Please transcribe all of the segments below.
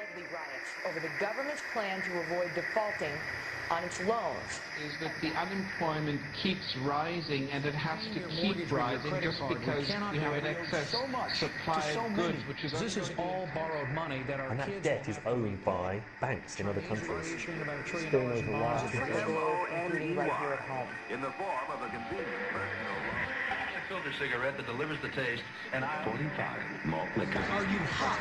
deadly riots over the government's plan to avoid defaulting on its loans. Is that the unemployment keeps rising, and it has to keep rising just because you have an excess supply of goods, which is... This is all borrowed money that our and that debt is owned by banks in other countries. Spilling over lives, including right here at home. In the form of a convenient personal loan. A filter cigarette that delivers the taste, and 45 malt liquor. Are you hot?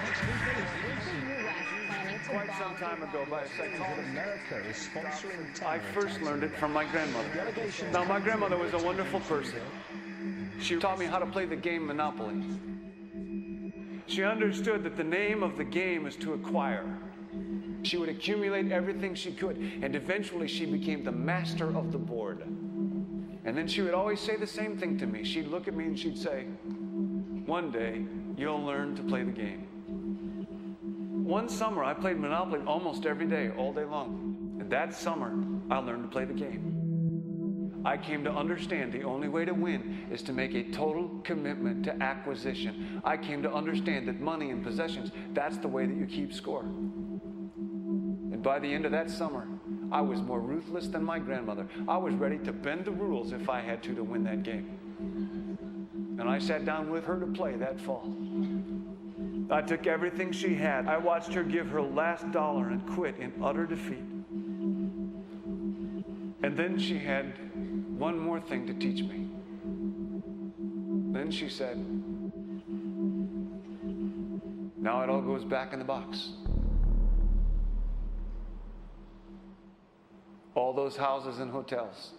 Quite some time ago, by a second America is sponsoring I first learned it from my grandmother. Now, my grandmother was a wonderful person. She taught me how to play the game Monopoly. She understood that the name of the game is to acquire. She would accumulate everything she could, and eventually she became the master of the board. And then she would always say the same thing to me. She'd look at me and she'd say, "One day, you'll learn to play the game." One summer, I played Monopoly almost every day, all day long. And that summer, I learned to play the game. I came to understand the only way to win is to make a total commitment to acquisition. I came to understand that money and possessions, that's the way that you keep score. And by the end of that summer, I was more ruthless than my grandmother. I was ready to bend the rules if I had to win that game. And I sat down with her to play that fall. I took everything she had. I watched her give her last dollar and quit in utter defeat. And then she had one more thing to teach me. Then she said, "Now it all goes back in the box." All those houses and hotels,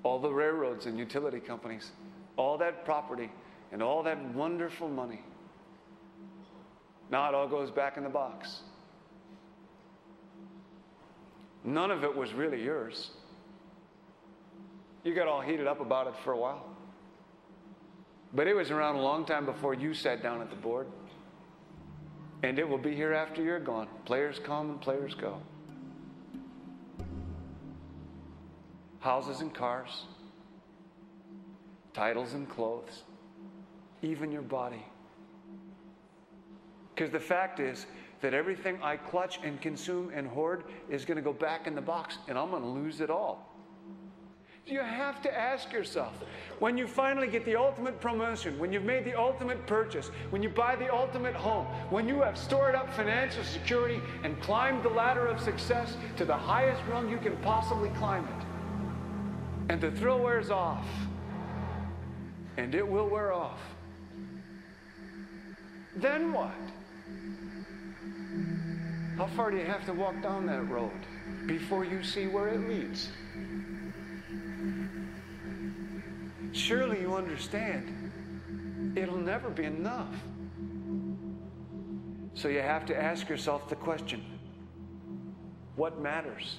all the railroads and utility companies, all that property and all that wonderful money. Now it all goes back in the box. None of it was really yours. You got all heated up about it for a while. But it was around a long time before you sat down at the board. And it will be here after you're gone. Players come and players go. Houses and cars, titles and clothes, even your body. Because the fact is that everything I clutch and consume and hoard is going to go back in the box, and I'm going to lose it all. You have to ask yourself, when you finally get the ultimate promotion, when you've made the ultimate purchase, when you buy the ultimate home, when you have stored up financial security and climbed the ladder of success to the highest rung you can possibly climb it, and the thrill wears off, and it will wear off, then what? How far do you have to walk down that road before you see where it leads? Surely you understand, it'll never be enough. So you have to ask yourself the question, what matters?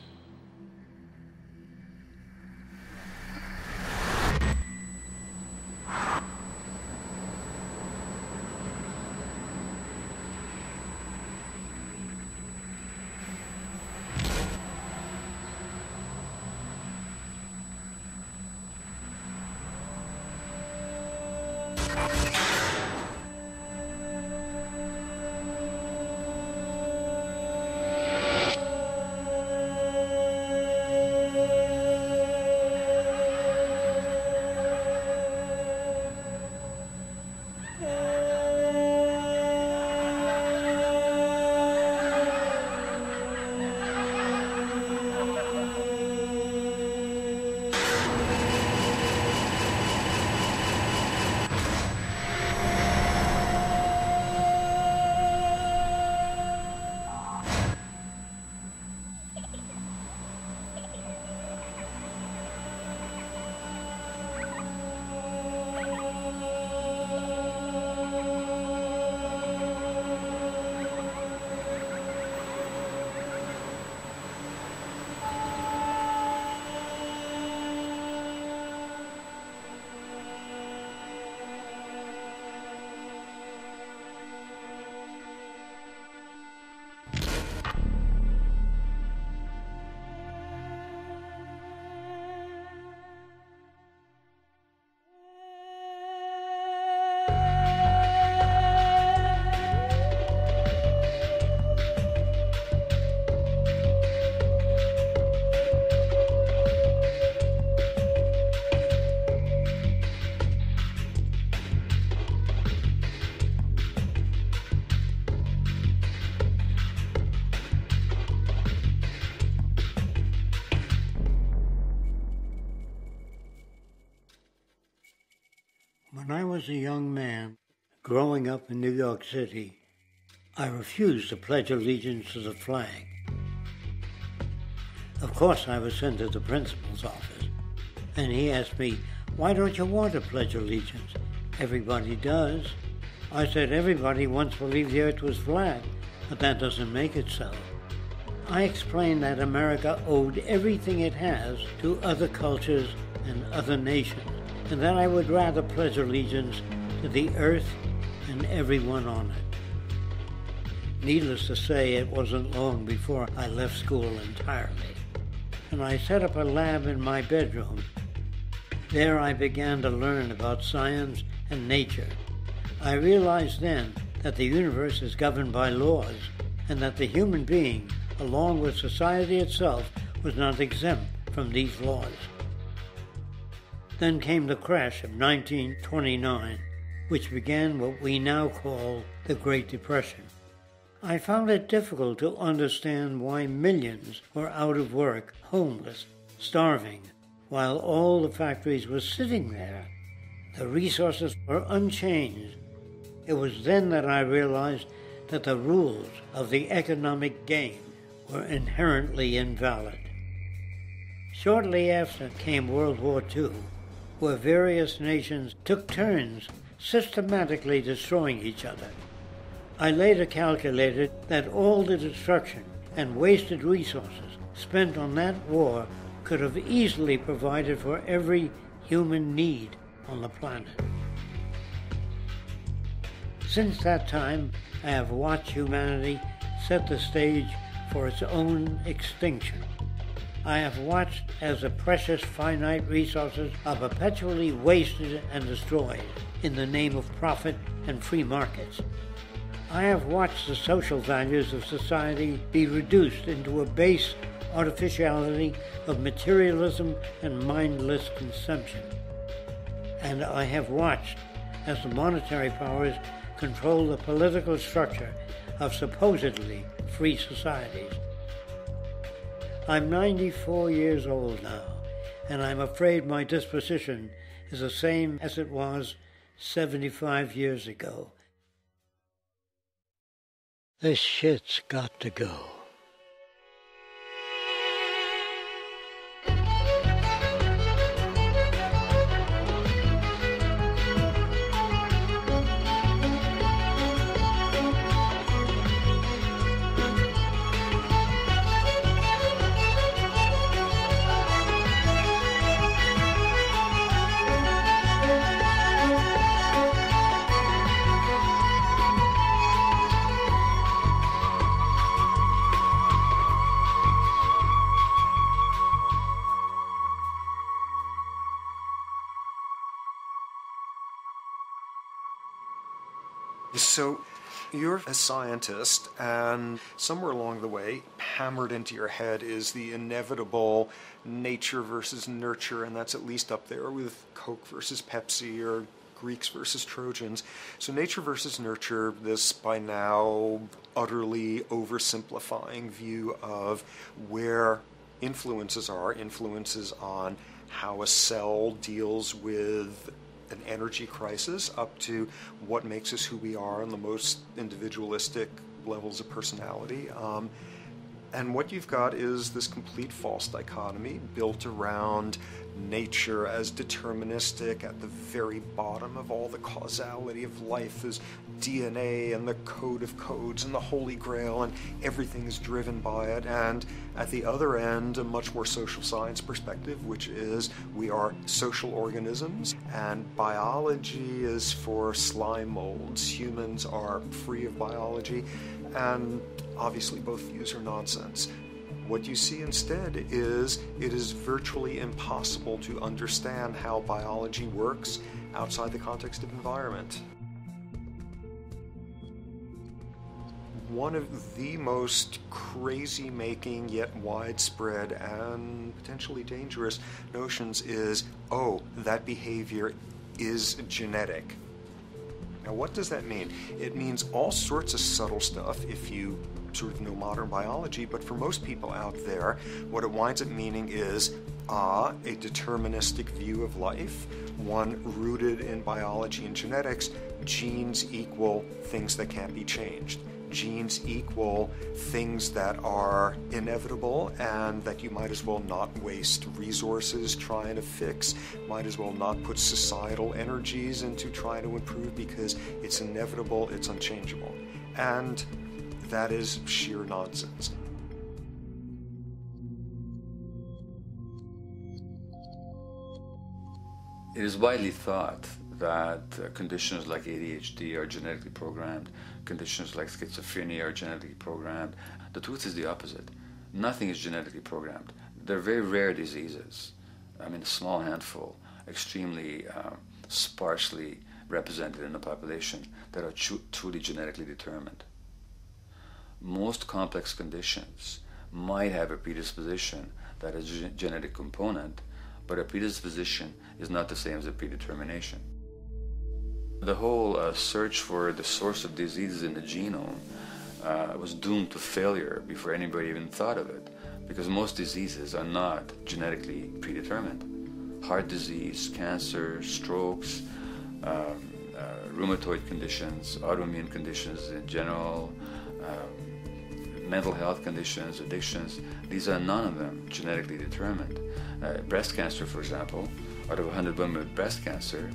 was a young man growing up in New York City, I refused to pledge allegiance to the flag. Of course, I was sent to the principal's office, and he asked me, "Why don't you want to pledge allegiance? Everybody does." I said, "Everybody once believed the earth was flat, but that doesn't make it so." I explained that America owed everything it has to other cultures and other nations, and that I would rather pledge allegiance to the earth and everyone on it. Needless to say, it wasn't long before I left school entirely, and I set up a lab in my bedroom. There I began to learn about science and nature. I realized then that the universe is governed by laws, and that the human being, along with society itself, was not exempt from these laws. Then came the crash of 1929, which began what we now call the Great Depression. I found it difficult to understand why millions were out of work, homeless, starving, while all the factories were sitting there. The resources were unchanged. It was then that I realized that the rules of the economic game were inherently invalid. Shortly after came World War II, where various nations took turns systematically destroying each other. I later calculated that all the destruction and wasted resources spent on that war could have easily provided for every human need on the planet. Since that time, I have watched humanity set the stage for its own extinction. I have watched as the precious finite resources are perpetually wasted and destroyed in the name of profit and free markets. I have watched the social values of society be reduced into a base artificiality of materialism and mindless consumption. And I have watched as the monetary powers control the political structure of supposedly free societies. I'm 94 years old now, and I'm afraid my disposition is the same as it was 75 years ago. This shit's got to go. So you're a scientist, and somewhere along the way, hammered into your head is the inevitable nature versus nurture, and that's at least up there with Coke versus Pepsi or Greeks versus Trojans. So nature versus nurture, this by now utterly oversimplifying view of where influences are, influences on how a cell deals with an energy crisis, up to what makes us who we are on the most individualistic levels of personality. And what you've got is this complete false dichotomy built around nature as deterministic. At the very bottom of all the causality of life is DNA and the code of codes and the Holy Grail, and everything is driven by it. And at the other end, a much more social science perspective, which is we are social organisms, and biology is for slime molds. Humans are free of biology, and obviously both views are nonsense. What you see instead is it is virtually impossible to understand how biology works outside the context of environment. One of the most crazy-making yet widespread and potentially dangerous notions is, oh, that behavior is genetic. Now, what does that mean? It means all sorts of subtle stuff if you sort of know modern biology, but for most people out there, what it winds up meaning is a deterministic view of life, one rooted in biology and genetics. Genes equal things that can't be changed. Genes equal things that are inevitable and that you might as well not waste resources trying to fix, might as well not put societal energies into trying to improve because it's inevitable, it's unchangeable. And that is sheer nonsense. It is widely thought that conditions like ADHD are genetically programmed, conditions like schizophrenia are genetically programmed. The truth is the opposite. Nothing is genetically programmed. They're very rare diseases. I mean, a small handful, extremely sparsely represented in the population that are truly genetically determined. Most complex conditions might have a predisposition that is a genetic component, but a predisposition is not the same as a predetermination. The whole search for the source of diseases in the genome was doomed to failure before anybody even thought of it, because most diseases are not genetically predetermined. Heart disease, cancer, strokes, rheumatoid conditions, autoimmune conditions in general, mental health conditions, addictions, these are none of them genetically determined. Breast cancer, for example, out of 100 women with breast cancer,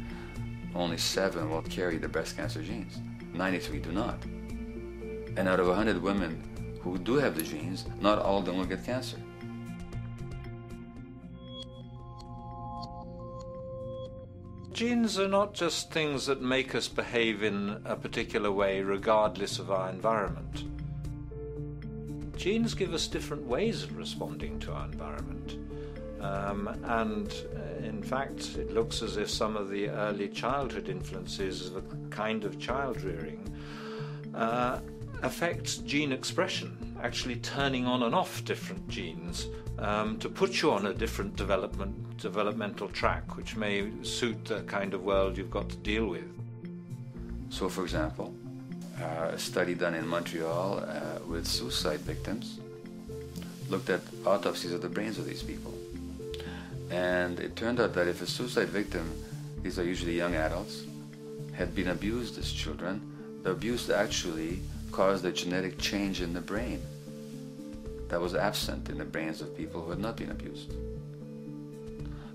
only 7 will carry the breast cancer genes. 93 do not. And out of 100 women who do have the genes, not all of them will get cancer. Genes are not just things that make us behave in a particular way regardless of our environment. Genes give us different ways of responding to our environment. In fact, it looks as if some of the early childhood influences of a kind of child rearing affect gene expression, actually turning on and off different genes to put you on a different developmental track, which may suit the kind of world you've got to deal with. So, for example, a study done in Montreal with suicide victims looked at autopsies of the brains of these people. And it turned out that if a suicide victim, these are usually young adults, had been abused as children, the abuse actually caused a genetic change in the brain that was absent in the brains of people who had not been abused.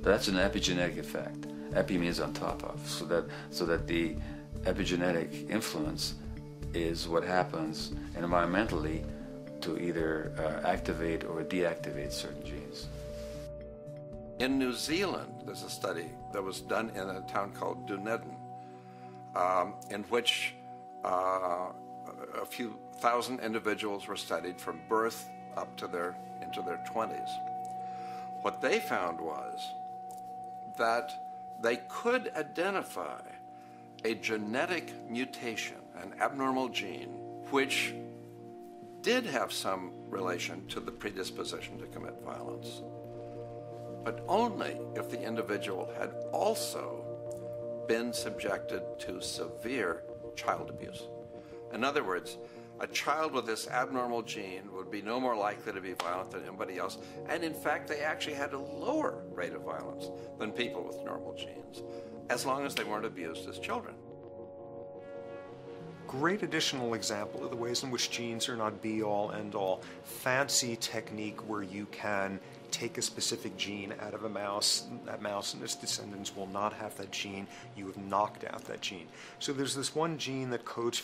That's an epigenetic effect. Epi means on top of, so that the epigenetic influence is what happens environmentally to either activate or deactivate certain genes. In New Zealand, there's a study that was done in a town called Dunedin, in which a few thousand individuals were studied from birth up to into their 20s. What they found was that they could identify a genetic mutation, an abnormal gene, which did have some relation to the predisposition to commit violence, but only if the individual had also been subjected to severe child abuse. In other words, a child with this abnormal gene would be no more likely to be violent than anybody else, and in fact they actually had a lower rate of violence than people with normal genes, as long as they weren't abused as children. Great additional example of the ways in which genes are not be-all, end-all. Fancy technique where you can take a specific gene out of a mouse, that mouse and its descendants will not have that gene, you have knocked out that gene. So there's this one gene that codes